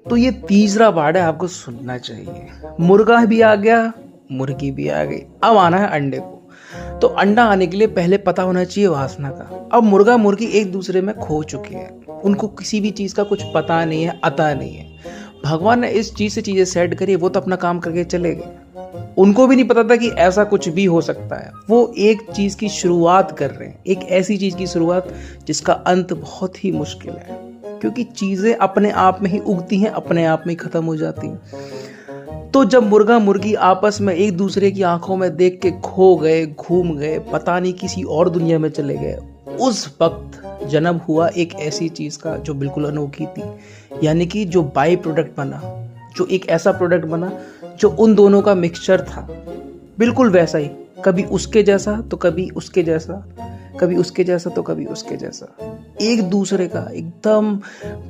तो ये तीसरा पार्ट है, आपको सुनना चाहिए। मुर्गा भी आ गया, मुर्गी भी आ गई, अब आना है अंडे को। तो अंडा आने के लिए पहले पता होना चाहिए वासना का। अब मुर्गा मुर्गी एक दूसरे में खो चुके हैं, उनको किसी भी चीज़ का कुछ पता नहीं है, अता नहीं है। भगवान ने इस चीज़ से चीज़ें सेट करी, वो तो अपना काम करके चले गए। उनको भी नहीं पता था कि ऐसा कुछ भी हो सकता है। वो एक चीज़ की शुरुआत कर रहे हैं, एक ऐसी चीज़ की शुरुआत जिसका अंत बहुत ही मुश्किल है, क्योंकि चीज़ें अपने आप में ही उगती हैं, अपने आप में ही ख़त्म हो जाती हैं। तो जब मुर्गा मुर्गी आपस में एक दूसरे की आंखों में देख के खो गए, घूम गए, पता नहीं किसी और दुनिया में चले गए, उस वक्त जन्म हुआ एक ऐसी चीज़ का जो बिल्कुल अनोखी थी। यानी कि जो बाई प्रोडक्ट बना, जो एक ऐसा प्रोडक्ट बना जो उन दोनों का मिक्सचर था, बिल्कुल वैसा ही, कभी उसके जैसा तो कभी उसके जैसा, कभी उसके जैसा तो कभी उसके जैसा, एक दूसरे का एकदम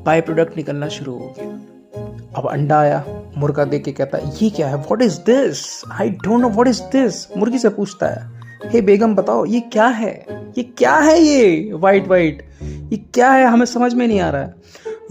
बाई प्रोडक्ट निकलना शुरू हो गया। अब अंडा आया, मुर्गा देख के कहता है ये क्या है, what is this, I don't know what is this. मुर्गी से पूछता है, हे बेगम बताओ ये क्या है, ये क्या है, ये वाइट वाइट, ये क्या है, हमें समझ में नहीं आ रहा है।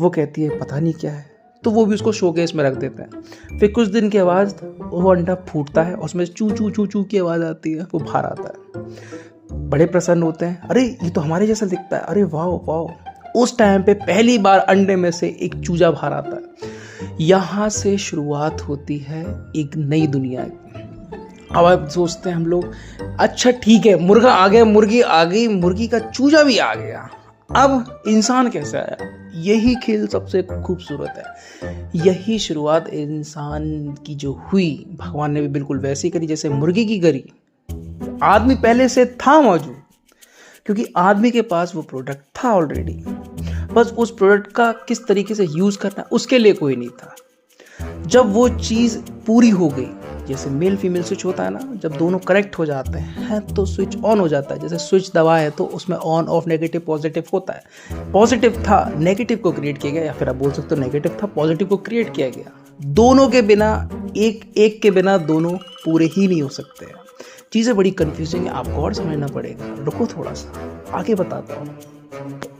वो कहती है पता नहीं क्या है। तो वो भी उसको शोकेस में रख देता है। फिर कुछ दिन के बाद वो अंडा फूटता है, उसमें चू चू चू चू की आवाज़ आती है, वो बाहर आता है। बड़े प्रसन्न होते हैं, अरे ये तो हमारे जैसा दिखता है, अरे वाह वाह। उस टाइम पे पहली बार अंडे में से एक चूजा बाहर आता है। यहाँ से शुरुआत होती है एक नई दुनिया की। अब सोचते हैं हम लोग, अच्छा ठीक है, मुर्गा आ गया, मुर्गी आ गई, मुर्गी का चूजा भी आ गया, अब इंसान कैसे आया। यही खेल सबसे खूबसूरत है। यही शुरुआत इंसान की जो हुई, भगवान ने भी बिल्कुल वैसे ही करी जैसे मुर्गी की करी। आदमी पहले से था मौजूद, क्योंकि आदमी के पास वो प्रोडक्ट था ऑलरेडी, बस उस प्रोडक्ट का किस तरीके से यूज करना उसके लिए कोई नहीं था। जब वो चीज पूरी हो गई, जैसे मेल फीमेल स्विच होता है ना, जब दोनों करेक्ट हो जाते हैं तो स्विच ऑन हो जाता है। जैसे स्विच दबाए तो उसमें ऑन ऑफ नेगेटिव पॉजिटिव होता है। पॉजिटिव था, नेगेटिव को क्रिएट किया गया, या फिर आप बोल सकते हो नेगेटिव था, पॉजिटिव को क्रिएट किया गया। दोनों के बिना, एक के बिना दोनों पूरे ही नहीं हो सकते। चीज़ें बड़ी कंफ्यूजिंग है, आपको और समझना पड़ेगा। रुको थोड़ा सा, आगे बताता हूँ।